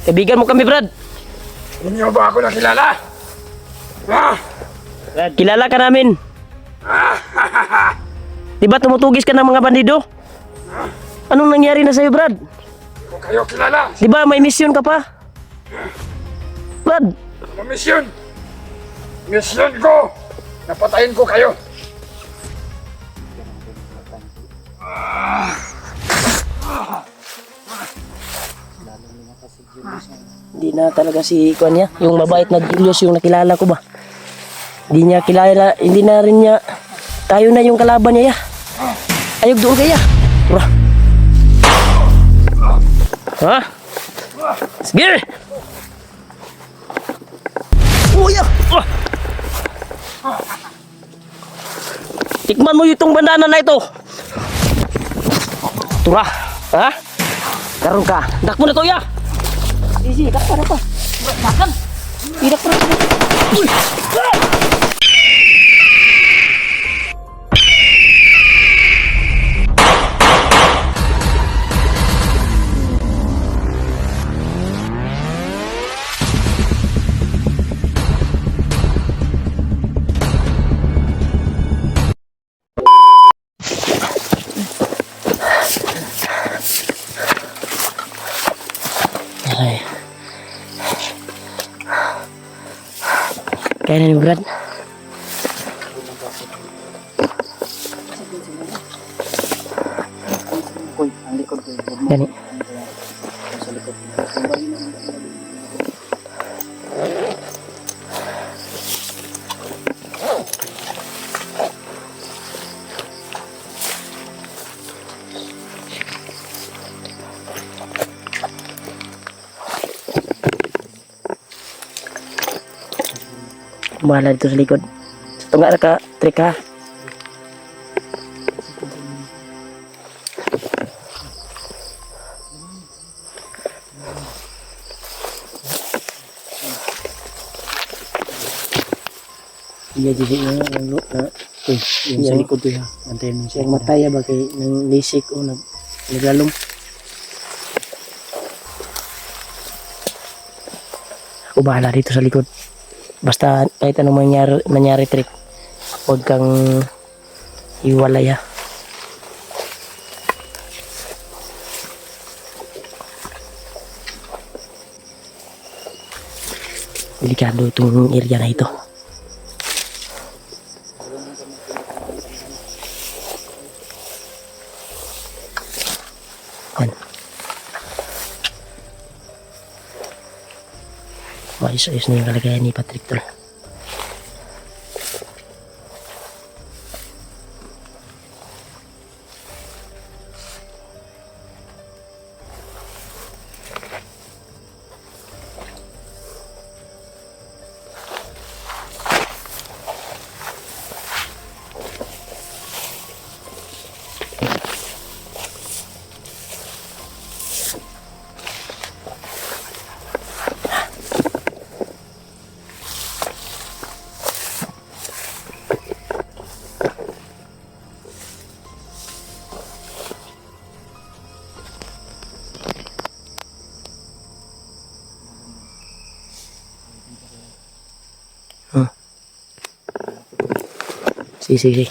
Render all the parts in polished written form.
Kaibigan mo kami, Brad. Hindi mo ba ako nakilala? Brad, kilala ka namin. Diba tumutugis ka ng mga bandido? Anong nangyari na sa'yo, Brad? Hindi ko kayo kilala. Diba may misyon ka pa? Brad, Ano misyon? Misyon ko! Napatayin ko kayo. hindi na talaga si Kuan niya. Yung mabait na Julius yung nakilala ko ba? Hindi niya kilala, hindi na rin niya. Tayo na yung kalaban niya. Ayog doon kaya. Ha? Sige! Uya! Tikman mo itong bandana na ito. Tura. Ha? Karon ka. Dak mo na to, ya. Easy, dak pa na to. Dakan. Idak pa na to. Uy! Ay. Kaya na ni Brad. Gani. Bahala dito sa likod. Sa tunga na ka, trick ha. Iya jadi yang lu yung sa likod to ya. Antayin mo siya. Yung mataya ba kay nang lisik o naglalong. Ako bahala dito sa likod. Basta kahit anong mangyari trick, huwag kang iwalay ha. Delikado itong area na ito. Yan. Maayos-ayos na yung kalagayan ni Patrick tol. Sige.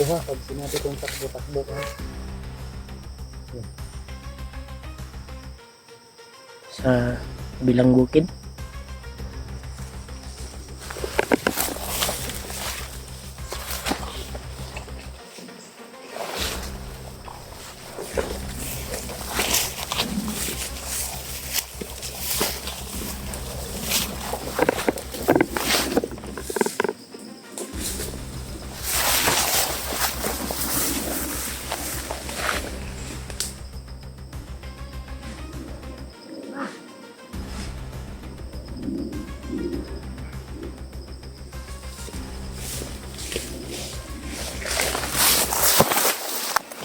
Buha, pag sinabi kong takbo ka. Sa bilang bukid.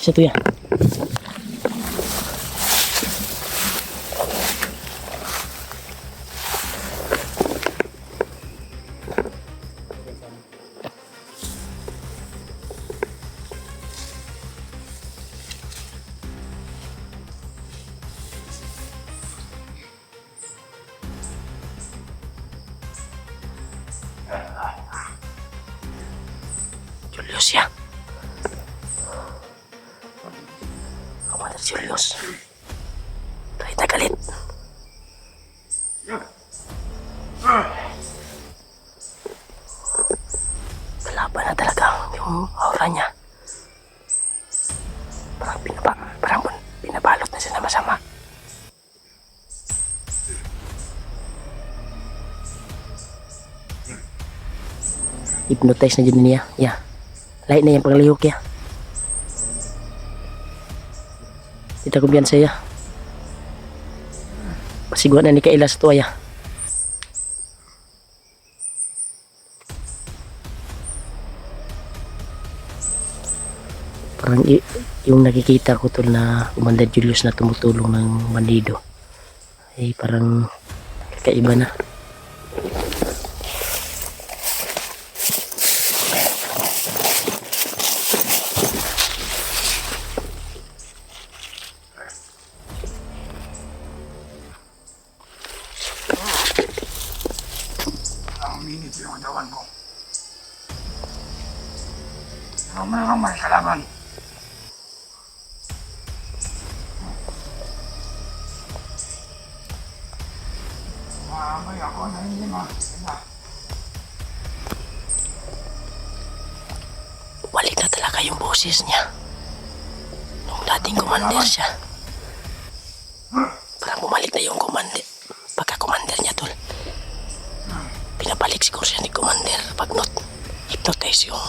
Satu ya. Julius ya. Commander Julius. Galit na galit. Kalaban na talaga yung aura niya. Parang pinabalot na siya na masama. Hypnotize na dyan niya. Ya. Lahat na yung pangalihok ya. Kita kumpiyansa ya. Pasiguan na ni Kaila sa tuwa ya. Parang yung nakikita ko tol na Commander Julius na tumutulong ng bandido. Ay parang kakaiba na. Uminit yung katawan ko. Pero mayroong may kalaban. May ako na hindi Balik na talaga yung boses niya. Nung dating commander siya. Parang bumalik na yung commander. Pagka-commander niya tol. Pinabalik siguro siya ni commander pag hypnotize yung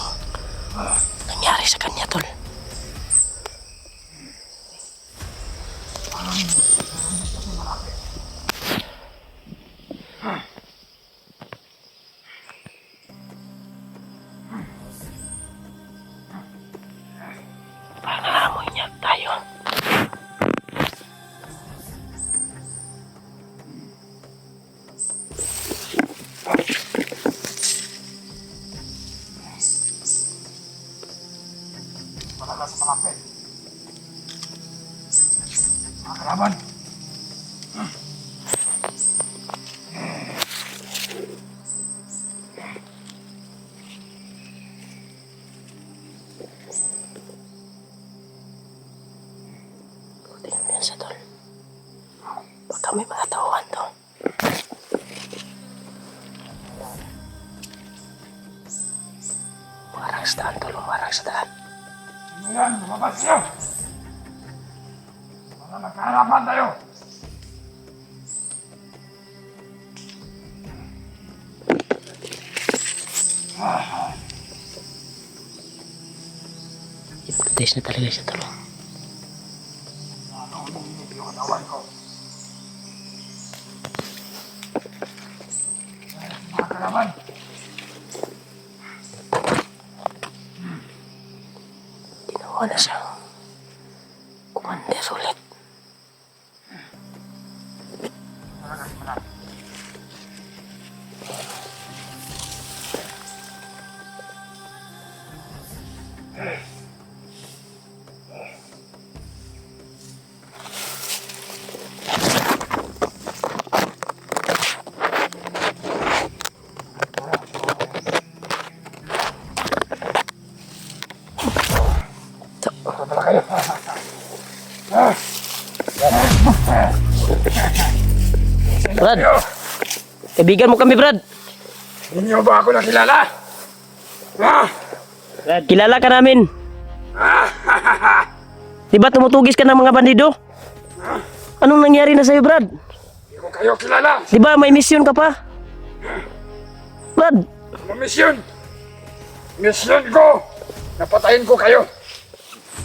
nangyari sa kanya tol. Parang naamoy niya tayo. Wala sa malapit. Mga kalaban. Tingnan mo yan sa tol. Baka may mga tauhan to. Umarang sa daan tol, umarang sa daan. Sino yan? Lumabas kayo! Para magkaharapan tayo! Hypnotize na talaga siya tol. Uminit yung katawan ko. Mga kalaban. Ginawa na siyang commander ulit. Malapit. Wala kayo. Brad, kaibigan mo kami Brad. Hindi niyo ba ako nakilala? Brad, kilala ka namin. Diba tumutugis ka ng mga bandido? Anong nangyari na sa'yo Brad? Hindi ko kayo kilala. Diba may misyon ka pa? Brad, Ano misyon? Misyon ko! Napatayin ko kayo.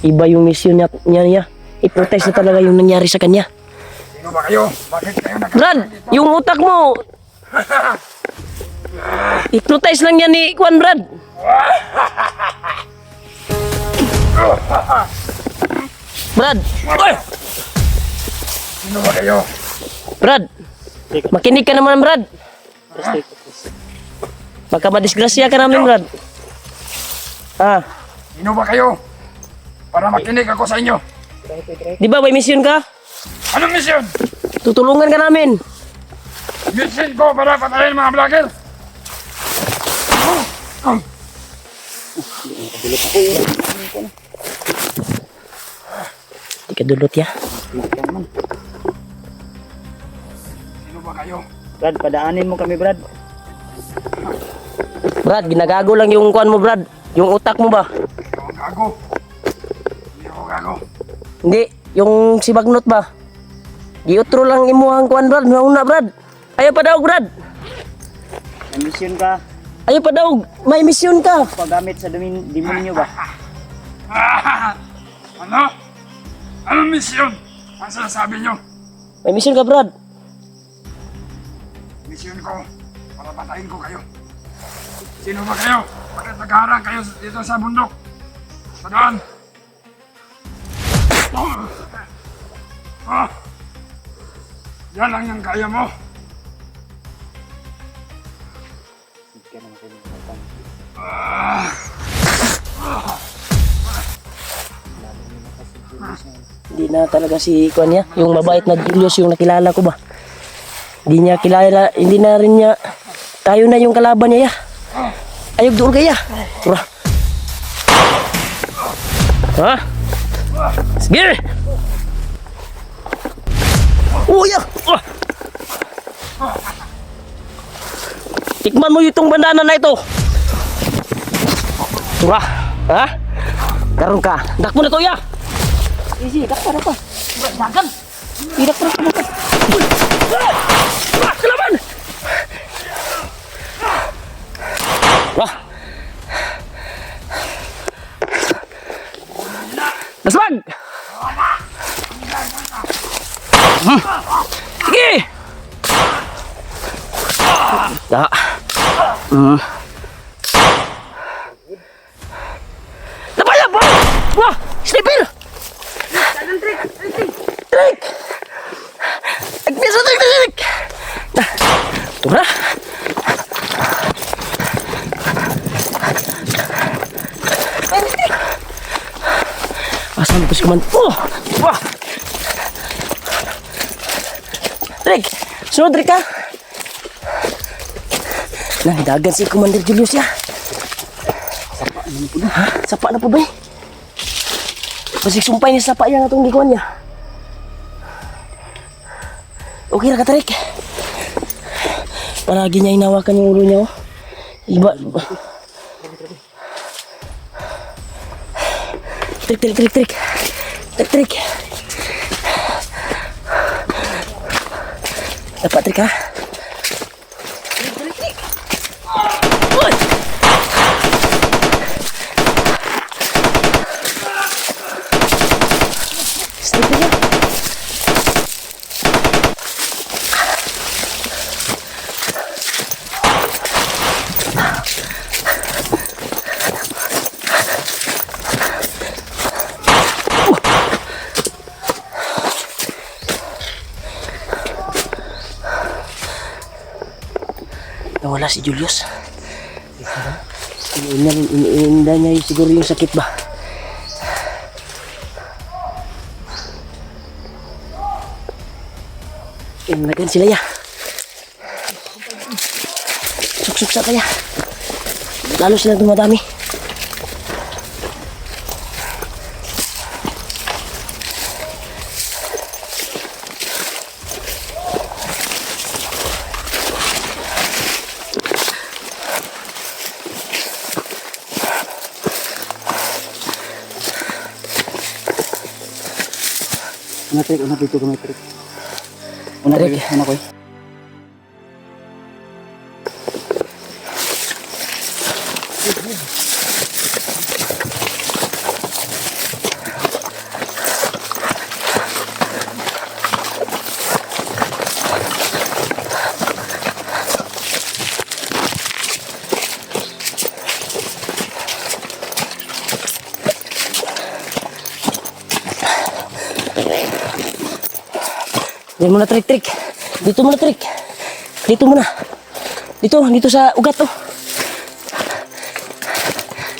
iba yung misyon niya. I-protest na talaga yung nangyari sa kanya. Sino ba kayo? Bakit kayo Brad, yung utak mo, hypnotize lang yan ni Kwan Brad. Brad, Oy! Sino ba kayo? Brad, makinig ka naman Brad. Baka madisgrasya ka namin Brad. Sino ba kayo? Para makinig ako sa inyo. Di ba may misyon ka? Anong misyon? Tutulungan ka namin. Misyon ko para patayin mga vlogger. Di ka dulot ya. Sino ba kayo? Brad, padaanin mo kami, Brad. Brad, ginagago lang yung kuan mo, Brad. Yung utak mo ba? Ikaw ang gago. Hindi ako gago. Hindi, yung si Bagnot ba? Giutro lang imuhang kuan, Brad. Nauna, Brad. Ayaw pa daw, Brad. May mission ka. Ayaw pa daw. May misyon ka. Paggamit sa demonyo ba? Ano? Anong misyon? Ang sinasabi nyo? May misyon ka, Brad. Misyon ko para patayin ko kayo. Sino ba kayo? Bakit nagharang kayo dito sa bundok? Sa daan? Ah! Yan lang yung kaya mo. Hindi na talaga si kuan niya. Yung mabait na Julius yung nakilala ko ba? Hindi niya kilala. Hindi na rin niya. Tayo na yung kalaban niya ya. Ayog doon kaya. Tara. Ha? Sige! Oh, ya! Tikman mo itong bandana na ito. Tara. Ha? Karon ka. Dak mo na to, ya! Easy, dak pa na to. Dagan! Idak pa na to. Kalaban! Wah! Basbag! Sige! Da. Napaya po! Wah! Slipper! Trik! Agnes, trik! Tura! Asan po si Kuman? Oh! Wah! Rick! Sunod, Rick, ha? Nangdagan si Commander Julius, ya. Sapa na po na. Ha? Sapa na po ba, eh? Basig sumpay niya sapa yan itong gikuan niya. Okay na ka, Rick. Palagi niya inawakan yung ulo niya, oh. Iba. Trik. Dapat trik, ha? Trik. Uy! Strik niya. Nawala si Julius. Iniinda niya siguro yung sakit ba? Inlagan sila ya. Suksuk sa kaya. Lalo silang dumadami. Una dito kami, Trik. Una ko, una ko. Diyan muna, Trik. Dito muna, Trik. Dito muna. Dito sa ugat, oh.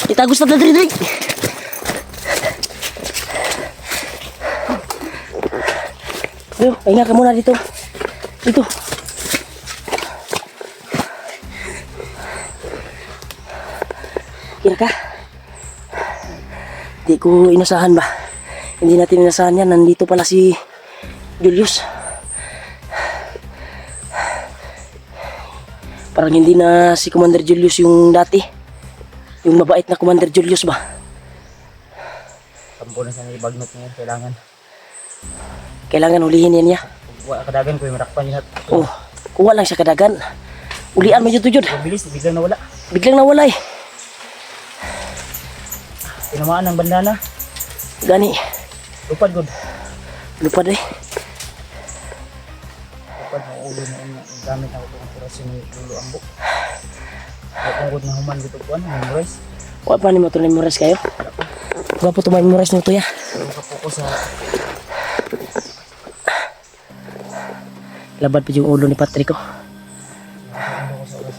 Itagos na, Trik. Yo, pahinga ka muna dito. Dito. Kira ka? Di ko inasahan ba? Hindi natin inasahan yan. Nandito pala si Julius. Parang hindi na si Commander Julius yung dati. Yung mabait na Commander Julius ba? Kampo na sa ibagnot niya, kailangan. Kailangan hulihin yan niya. Wala kadagan ko yung marakpan niya. Oh, kuha lang siya kadagan. Ulian mo yun to Jud. Bilis, biglang nawala. Biglang nawala eh. Tinamaan ng bandana. Gani. Lupad good. Lupad eh. Lupad ng ulo na yun. Gamit ako itong operasyon ni Lolo Ambo. Kung na human dito po, memorize. Wala pa ni mo ito na memorize kayo? Wala po ito memorize nito ya. Nakapuko sa... Labad pa yung ulo ni Patrick ko. Nakakanda ko sa oras.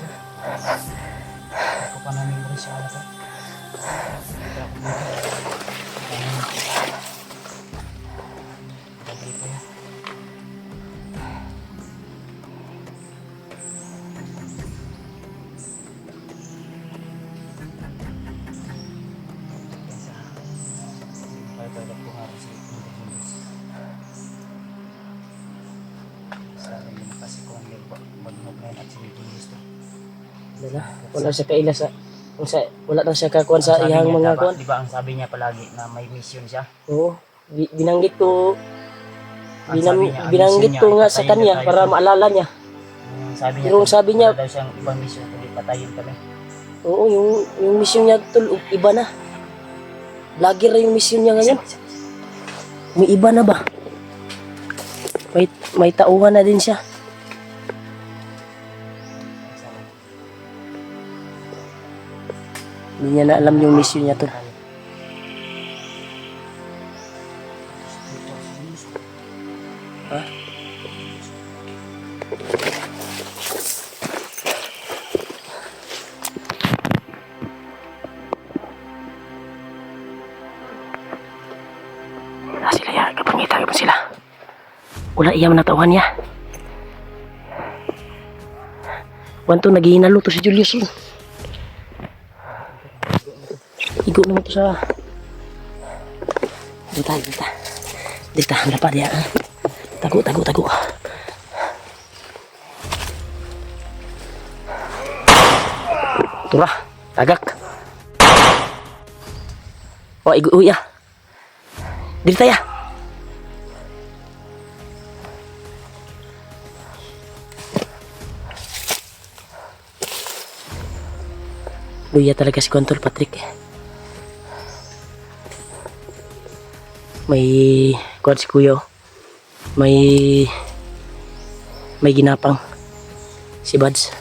Ako pa na memorize siya ako. Wala siya kailas sa wala na siya kakuan sa iyang mga kuan. Di ba ang sabi niya palagi na may mission siya? Oo. Binanggit ko Ang sabi niya, ang binanggit mission ko niya, nga sa patayin kanya na tayo. para maalala niya. Yung sabi niya, Yung sabi niya- wala daw siyang ibang mission kundi patayin kami. Oo, yung mission niya tol iba na. Vlogger na yung mission niya ngayon. May iba na ba? May tauhan na din siya. Hindi niya na alam yung mission niya tol. Ha? Sila ya, kapangita ba sila? Wala iya manatauhan niya. Wanto naghihinalo to si Julius. Igo naman to sa... Dita, napad ya. Tago. Turah, tagak. Oh, igo ya. Dita ya. Luya talaga si Kontol Patrick. May kuwan si Kuya. May ginapang si Buds.